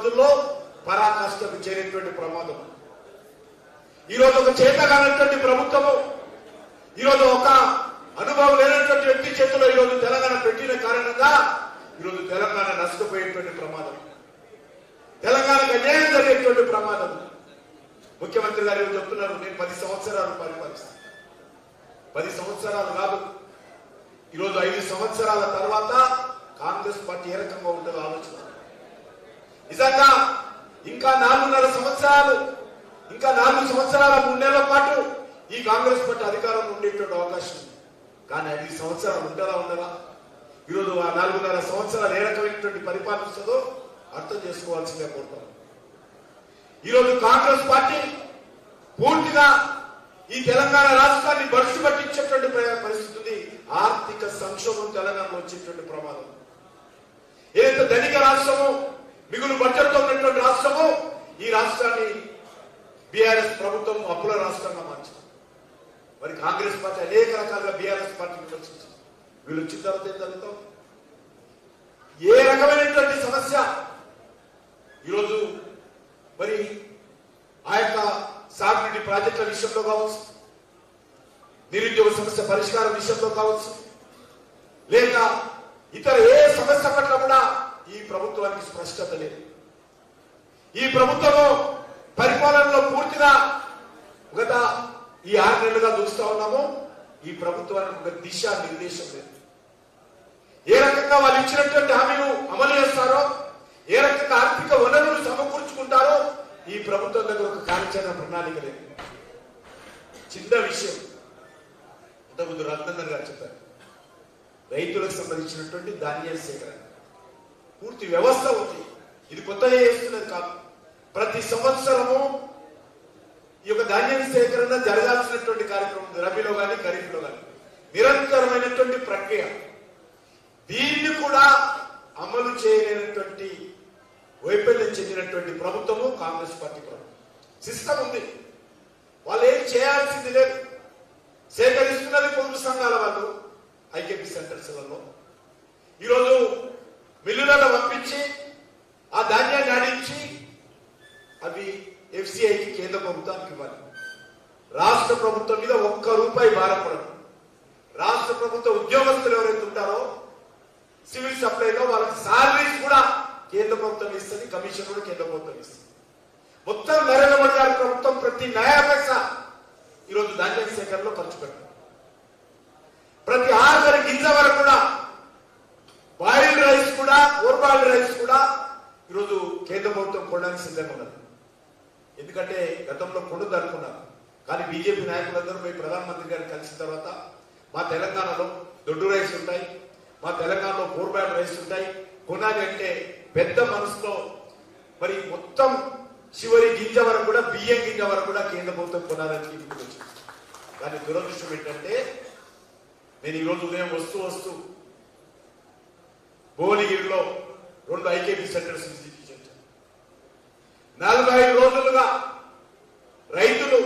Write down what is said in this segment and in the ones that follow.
రోజుల్లో పరాకాష్ఠకు చేరేటువంటి ప్రమాదం. ఈరోజు ఒక చేతగానటువంటి ప్రభుత్వము, ఈరోజు ఒక అనుభవం లేనటువంటి వ్యక్తి చేతిలో ఈరోజు తెలంగాణ పెట్టిన కారణంగా ఈరోజు తెలంగాణ నష్టపోయేటువంటి ప్రమాదం, తెలంగాణకు అన్యాయం జరిగేటువంటి ప్రమాదం. ముఖ్యమంత్రి గారు చెప్తున్నారు, నేను 10 సంవత్సరాలు పరిపాలిస్తాను. 10 సంవత్సరాలు కాదు, ఈరోజు 5 సంవత్సరాల తర్వాత కాంగ్రెస్ పార్టీ ఏ రకంగా ఉంటుందో ఆలోచన. నిజంగా ఇంకా 4.5 సంవత్సరాలు, ఇంకా 4 సంవత్సరాల 3 నెలల పాటు ఈ కాంగ్రెస్ పార్టీ అధికారంలో ఉండేటువంటి అవకాశం ఉంది. కానీ 5 సంవత్సరాలు ఉంటుందా ఉండదా? ఈరోజు ఆ 4.5 సంవత్సరాలు ఏ రకమైనటువంటి పరిపాలన వస్తుందో అర్థం చేసుకోవాల్సిందే కోరుతాం. ఈరోజు కాంగ్రెస్ పార్టీ పూర్తిగా ఈ తెలంగాణ రాష్ట్రాన్ని బడుసు పట్టించేటువంటి పరిస్థితి ఉంది. ఆర్థిక సంక్షోభం తెలంగాణలో వచ్చేటువంటి ప్రమాదం. ఏదైతే ధనిక రాష్ట్రమో, మిగులు బడ్జెట్తో ఉన్నటువంటి రాష్ట్రమో, ఈ రాష్ట్రాన్ని బీఆర్ఎస్ ప్రభుత్వం అప్పుల రాష్ట్రంగా మార్చింది. మరి కాంగ్రెస్ పార్టీ అనేక రకాలుగా బీఆర్ఎస్ పార్టీని విమర్శించింది. వీళ్ళు వచ్చిన తర్వాత ఏం జరుగుతాం? ఏ రకమైనటువంటి సమస్య ఈరోజు మరి ఆ యొక్క సాగునీటి ప్రాజెక్టుల విషయంలో కావచ్చు, నిరుద్యోగ సమస్య పరిష్కారం విషయంలో కావచ్చు, లేక ఇతర ఏ సమస్య పట్ల కూడా ఈ ప్రభుత్వానికి స్పష్టత లేదు. ఈ ప్రభుత్వము పరిపాలనలో పూర్తిగా గత ఈ 6 నెలలుగా చూస్తా ఉన్నాము. ఈ ప్రభుత్వానికి ఒక దిశ నిర్దేశం లేదు. ఏ రకంగా వాళ్ళు ఇచ్చినటువంటి హామీలు అమలు చేస్తారో, ఏ రకంగా ఆర్థిక వనరులు సమకూర్చుకుంటారో ఈ ప్రభుత్వం దగ్గర ఒక కార్యాచరణ ప్రణాళిక లేదు. చిన్న విషయం, ఇంతకుముందు రత్నందర్ గారు చెప్పారు, రైతులకు సంబంధించినటువంటి ధాన్యాల సేకరణ పూర్తి వ్యవస్థ ఉంది. ఇది కొత్తగా చేస్తున్నది కాదు. ప్రతి సంవత్సరము ఈ యొక్క ధాన్యం సేకరణ జరగాల్సినటువంటి కార్యక్రమం, రబీలో కానీ ఖరీఫ్లో కానీ నిరంతరమైనటువంటి ప్రక్రియ. దీన్ని కూడా అమలు చేయలేనటువంటి వైఫల్యం చెందినటువంటి ప్రభుత్వము కాంగ్రెస్ పార్టీ ప్రభుత్వం. సిస్టమ్ ఉంది, వాళ్ళు ఏం చేయాల్సింది లేదు. సేకరిస్తున్నది పొదుపు సంఘాల వాళ్ళు ఐకేపీ సెంటర్స్లలో. ఈరోజు మిల్లులలో పంపించి ఆ ధాన్యాన్ని ఆడించి అవి ఎఫ్సిఐకి కేంద్ర ప్రభుత్వానికి ఇవ్వాలి. రాష్ట్ర ప్రభుత్వం మీద ₹1 భారపడదు. రాష్ట్ర ప్రభుత్వ ఉద్యోగస్తులు ఎవరైతే ఉంటారో సివిల్ సప్లైలో వాళ్ళకి సాలరీస్ కూడా కేంద్ర ప్రభుత్వం ఇస్తుంది, కమిషన్ కూడా కేంద్ర ప్రభుత్వం ఇస్తుంది. మొత్తం నరేంద్ర మోడీ గారి ప్రభుత్వం ప్రతి నయా పైసా ఈరోజు ధాన్యం సేకరణలో ఖర్చు పెడతారు. ప్రతి ఆఖరి గింజ వరకు కూడా, బాయిల్డ్ రైస్ కూడా, ఓవర్బాయిల్డ్ రైస్ కూడా ఈరోజు కేంద్ర ప్రభుత్వం కొనడానికి సిద్ధంగా ఉన్నది. ఎందుకంటే గతంలో కొనుగోలు అనుకున్నారు. కానీ బీజేపీ నాయకులందరూ పోయి ప్రధానమంత్రి గారిని కలిసిన తర్వాత మా తెలంగాణలో దొడ్డు రైస్ ఉంటాయి, మా తెలంగాణలో ఓవర్బాయిల్డ్ రైస్ ఉంటాయి, కొనాలి అంటే పెద్ద మనసుతో మరి మొత్తం చివరి గింజ వరకు కూడా, బియ్యం గింజ వరకు కూడా కేంద్ర ప్రభుత్వం కొనాలని వచ్చింది. కానీ దురదృష్టం ఏంటంటే, నేను ఈరోజు ఉదయం వస్తూ భువనగిరిలో 2 ఐకేపీ సెంటర్స్ విజిట్ చేశాను. 45 రోజులుగా రైతులు,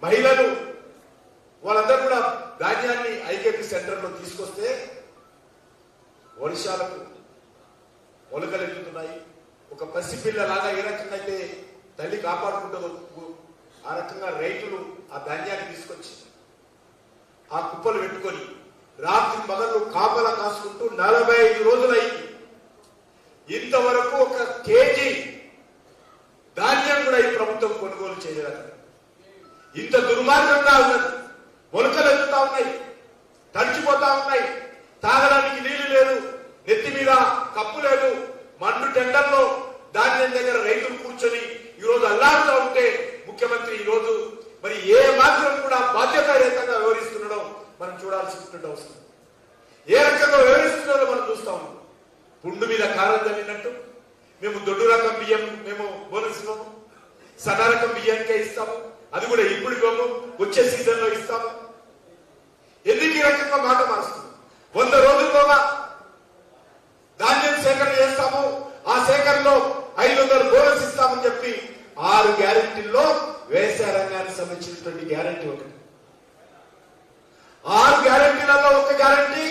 మహిళలు వాళ్ళందరూ కూడా ధాన్యాన్ని ఐకేపీ సెంటర్లో తీసుకొస్తే వర్షాలకు మొలకలెత్తుతున్నాయి. ఒక పసిపిల్లలాగా ఏ రకంగా అయితే తల్లి కాపాడుకుంటుందో ఆ రకంగా రైతులు ఆ ధాన్యాన్ని తీసుకొచ్చి ఆ కుప్పలు పెట్టుకొని రాత్రి పగళ్ళు కాపలా కాసుకుంటూ 45 రోజులైంది. ఇంతవరకు 1 కేజీ ధాన్యం కూడా ఈ ప్రభుత్వం కొనుగోలు చేయలేదు. ఇంత దుర్మార్గంగా ఉన్నది. మొలకలు ఎత్తుతా ఉన్నాయి, తడిచిపోతా ఉన్నాయి, తాగడానికి నీళ్లు లేదు, నెత్తి మీద కప్పు లేదు, మండు టెండర్లో ధాన్యం దగ్గర రైతులు కూర్చొని ఈరోజు అల్లాడుతూ ఉంటే ముఖ్యమంత్రి ఈరోజు మరి ఏ మాత్రం కూడా బాధ్యతారహితంగా వ్యవహరిస్తున్నాడో మనం చూడాల్సినటువంటి అవసరం. ఏ రకంగా వ్యవహరిస్తున్నారో మనం చూస్తా ఉన్నాం. పుండు మీద కారం తల్లినట్టు మేము దొడ్డు రకం బియ్యం మేము బోనస్ ఇవ్వము, సన్న రకం బియ్యానికే ఇస్తాము, అది కూడా ఇప్పుడు ఇవ్వము, వచ్చే సీజన్ లో ఇస్తాము. ఎందుకు ఈ రకంగా మాట మారుస్తుంది? 100 రోజుల్లోగా ధాన్యం సేకరణ చేస్తాము, ఆ సేకరణలో 500 బోనస్ ఇస్తామని చెప్పి 6 గ్యారెంటీల్లో వ్యవసాయ రంగానికి సంబంధించినటువంటి గ్యారెంటీ ఒకటి. 6 గ్యారెంటీలలో 1 గ్యారెంటీ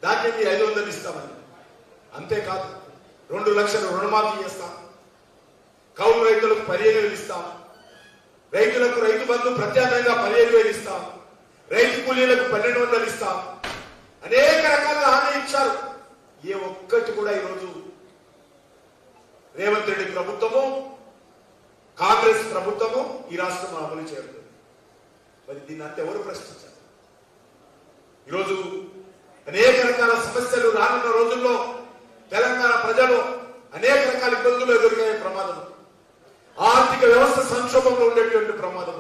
ధాన్యం 500 ఇస్తామని. అంతేకాదు 2 లక్షల రుణమాఫీ చేస్తాం, కౌలు రైతులకు 15,000 ఇస్తాం, రైతులకు రైతు బంధు ప్రత్యామ్నాయంగా 15,000 ఇస్తాం, రైతు కూలీలకు 1,200 ఇస్తాం. అనేక రకాల హామీ ఇచ్చారు. ఏ ఒక్కటి కూడా ఈరోజు రేవంత్ రెడ్డి ప్రభుత్వము, కాంగ్రెస్ ప్రభుత్వము ఈ రాష్ట్రంలో అమలు చేయలేదు. మరి దీన్ని అంత ఎవరు ప్రశ్నించారు? ఈరోజు అనేక రకాల సమస్యలు రానున్న రోజుల్లో తెలంగాణ ప్రజలు అనేక రకాల ఇబ్బందులు ఎదుర్కొనే ప్రమాదం, ఆర్థిక వ్యవస్థ సంక్షోభంలో ఉండేటువంటి ప్రమాదం,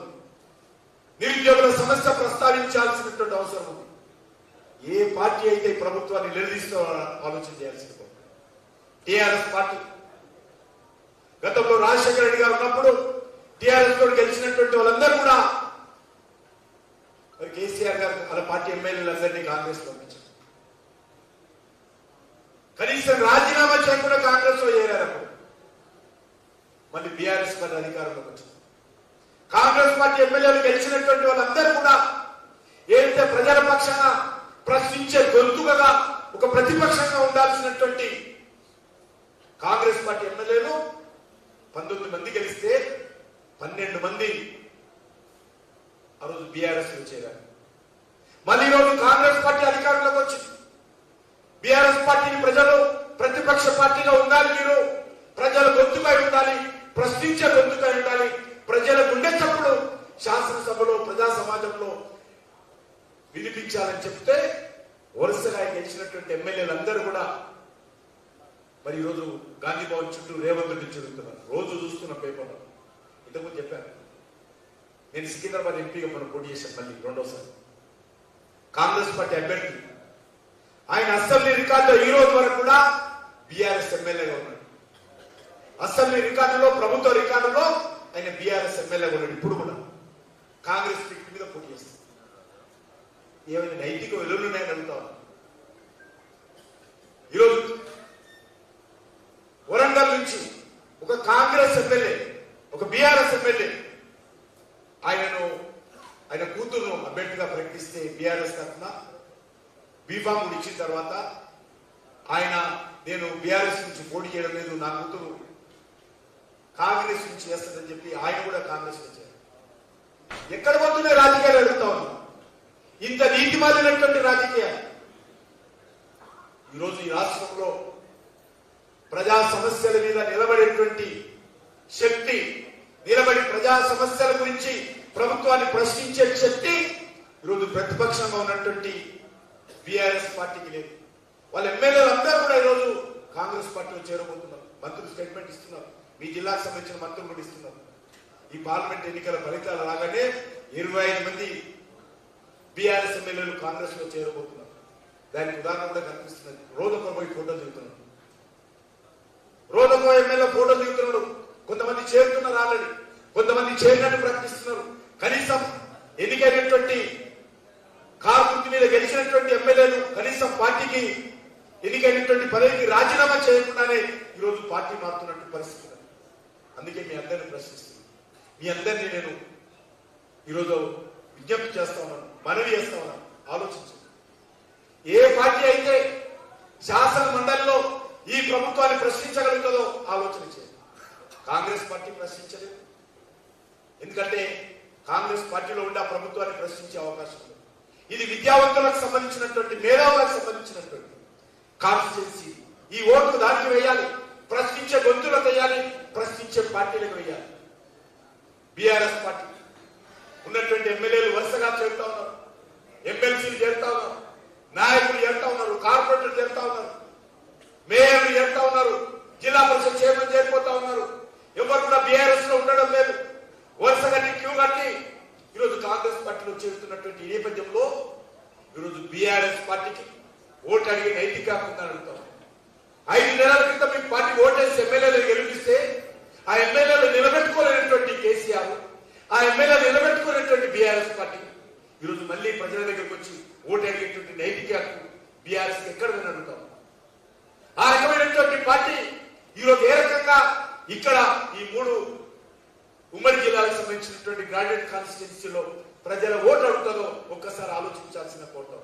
నిరుద్యోగుల సమస్య ప్రస్తావించాల్సినటువంటి అవసరం ఉంది. ఏ పార్టీ అయితే ప్రభుత్వాన్ని నిలదీస్తూ ఆలోచన చేయాల్సింది. టీఆర్ఎస్ పార్టీ గతంలో రాజశేఖర రెడ్డి గారు ఉన్నప్పుడు టీఆర్ఎస్ తోటి గెలిచినటువంటి వాళ్ళందరూ కూడా మరి కేసీఆర్ గారు వాళ్ళ పార్టీ ఎమ్మెల్యేలందరినీ కాంగ్రెస్ పంపించారు. కనీసం రాజీనామా చేయకుండా కాంగ్రెస్ లో చేరారు. అప్పుడు మళ్ళీ బీఆర్ఎస్ పార్టీ అధికారంలోకి వచ్చింది. కాంగ్రెస్ పార్టీ ఎమ్మెల్యేలు గెలిచినటువంటి వాళ్ళందరూ కూడా ఏదైతే ప్రజల పక్షాన ప్రశ్నించే గొంతుకగా ఒక ప్రతిపక్షంగా ఉండాల్సినటువంటి కాంగ్రెస్ పార్టీ ఎమ్మెల్యేలు 19 మంది గెలిస్తే 12 మంది ఆ రోజు బీఆర్ఎస్ లో చేరారు. మళ్ళీ ఈరోజు కాంగ్రెస్ పార్టీ అధికారంలోకి వచ్చింది. బీఆర్ఎస్ పార్టీని ప్రజలు ప్రతిపక్ష పార్టీగా ఉండాలి, మీరు ప్రజల గొంతుగా ఉండాలి, ప్రశ్నించే గొంతుగా ఉండాలి, ప్రజల గుండె చప్పుడు శాసనసభలో ప్రజా సమాజంలో వినిపించాలని చెప్తే వరుసగా గెలిచినటువంటి ఎమ్మెల్యేలందరూ కూడా మరి ఈరోజు గాంధీ భవన్ చుట్టూ రేవంత్ రెడ్డి తిరుగుతున్నారు. రోజు చూస్తున్న పేపర్లో. ఇంతకుముందు చెప్పాను, నేను సికింద్రాబాద్ ఎంపీగా మనం పోటీ చేశాను మళ్ళీ రెండోసారి. కాంగ్రెస్ పార్టీ అభ్యర్థి ఆయన అసెంబ్లీ రికార్డులో ఈ రోజు వరకు కూడా బీఆర్ఎస్ ఎమ్మెల్యేగా ఉన్నాడు. అసెంబ్లీ రికార్డులో, ప్రభుత్వ రికార్డులో ఆయన బీఆర్ఎస్ ఎమ్మెల్యేగా ఉన్నాడు. ఇప్పుడు కూడా కాంగ్రెస్ టికెట్ మీద పోటీ చేస్తాడు. ఏమైనా నైతిక విలువలున్నాయని అడుగుతాను. ఈరోజు వరంగల్ నుంచి ఒక కాంగ్రెస్ ఎమ్మెల్యే, ఒక బీఆర్ఎస్ ఎమ్మెల్యే ఆయన కూతురును అభ్యర్థిగా ప్రకటిస్తే బీఆర్ఎస్ తరఫున బీఫామ్ కూడా ఇచ్చిన తర్వాత నేను బీఆర్ఎస్ నుంచి పోటీ చేయడం లేదు, నా కూతురు కాంగ్రెస్ నుంచి చేస్తుందని చెప్పి ఆయన కూడా కాంగ్రెస్ వచ్చారు. ఎక్కడ పోతున్నాయి రాజకీయాలు అడుగుతా ఉన్నాం. ఇంత నీతిమాలినటువంటి రాజకీయాలు ఈరోజు ఈ రాష్ట్రంలో ప్రజా సమస్యల మీద నిలబడేటువంటి శక్తి, నిలబడి ప్రజా సమస్యల గురించి ప్రభుత్వాన్ని ప్రశ్నించే శక్తి ఈరోజు ప్రతిపక్షంగా ఉన్నటువంటి బీఆర్ఎస్ పార్టీకి లేదు. వాళ్ళ ఎమ్మెల్యేలు అందరూ కూడా ఈరోజు కాంగ్రెస్ పార్టీలో చేరబోతున్నారు. మంత్రులు స్టేట్మెంట్ ఇస్తున్నారు, మీ జిల్లాకు సంబంధించిన మంత్రులు కూడా ఇస్తున్నారు. ఈ పార్లమెంట్ ఎన్నికల ఫలితాలు రాగానే 25 మంది బీఆర్ఎస్ ఎమ్మెల్యేలు కాంగ్రెస్ లో చేరబోతున్నారు. దానికి ఉదాహరణ కూడా కనిపిస్తున్నది. రోజొక పోయి ఫోటోలు దిగుతున్నారు, రోజొక ఎమ్మెల్యే ఫోటోలు దిగుతున్నాడు. కొంతమంది చేరుతున్నారు, ఆల్రెడీ కొంతమంది చేరినట్టు ప్రకటిస్తున్నారు. కనీసం ఎన్నికైనటువంటి కారు గుర్తు మీద గెలిచినటువంటి ఎమ్మెల్యేలు కనీసం పార్టీకి ఎన్నికైనటువంటి పదవికి రాజీనామా చేయకుండానే ఈరోజు పార్టీ మారుతున్నట్టు పరిస్థితి. అందుకే మీ అందరిని ప్రశ్నిస్తున్నాను, మీ అందరినీ నేను ఈరోజు విజ్ఞప్తి చేస్తా ఉన్నాను, మనవి చేస్తా ఉన్నాను. ఆలోచించండి. ఏ పార్టీ అయితే శాసన మండలిలో ఈ ప్రభుత్వాన్ని ప్రశ్నించగలుగుతుందో ఆలోచన చేయండి. కాంగ్రెస్ పార్టీ ప్రశ్నించలేదు. ఎందుకంటే కాంగ్రెస్ పార్టీలో ఉండే ఆ ప్రభుత్వాన్ని ప్రశ్నించే అవకాశం ఉంది. ఇది విద్యావంతులకు సంబంధించినటువంటి, మేధావులకు సంబంధించినటువంటి కాన్స్టిట్యున్సీ. ఈ ఓటు దానికి వేయాలి, ప్రశ్నించే గొంతులకు వేయాలి, ప్రశ్నించే పార్టీలకు వేయాలి. బీఆర్ఎస్ పార్టీ ఉన్నటువంటి ఎమ్మెల్యేలు వరుసగా చేరుతా ఉన్నారు, ఎమ్మెల్సీలు చేరుతా ఉన్నారు, నాయకులు చేరుతా ఉన్నారు, కార్పొరేటర్లు చేరుతా ఉన్నారు, మేయర్లు చేరుతా ఉన్నారు, జిల్లా పరిషత్ చైర్మన్ చేరిపోతా ఉన్నారు. ఎవరు కూడా బీఆర్ఎస్ లో ఉండడం లేదు. వరుసగా క్యూ కట్టి ఈరోజు కాంగ్రెస్ పార్టీలో చేరుతున్నటువంటి నేపథ్యంలో ఈరోజు బీఆర్ఎస్ పార్టీకి ఓటు అడిగే నైతిక హక్కు అడుగుతాం. 5 నెలల క్రితం మీ పార్టీ ఓటేసి ఎమ్మెల్యేలు గెలిపిస్తే ఆ ఎమ్మెల్యేలు నిలబెట్టుకోలేనటువంటి కేసీఆర్, ఆ ఎమ్మెల్యేలు నిలబెట్టుకునేటువంటి బీఆర్ఎస్ పార్టీ ఈరోజు మళ్ళీ ప్రజల దగ్గరకు వచ్చి ఓటు అడిగేటువంటి నైతిక హక్కు బీఆర్ఎస్ ఎక్కడ అడుగుతాం. ఆ రకమైనటువంటి పార్టీ ఈరోజు ఏ రకంగా ఇక్కడ ఈ 3 ఉమ్మడి జిల్లాలకు సంబంధించినటువంటి గ్రాడ్యుయేట్ కాన్స్టిట్యున్సీలో ప్రజల ఓటు అడుగుతుందో ఒక్కసారి ఆలోచించాల్సిన కోరుతాం.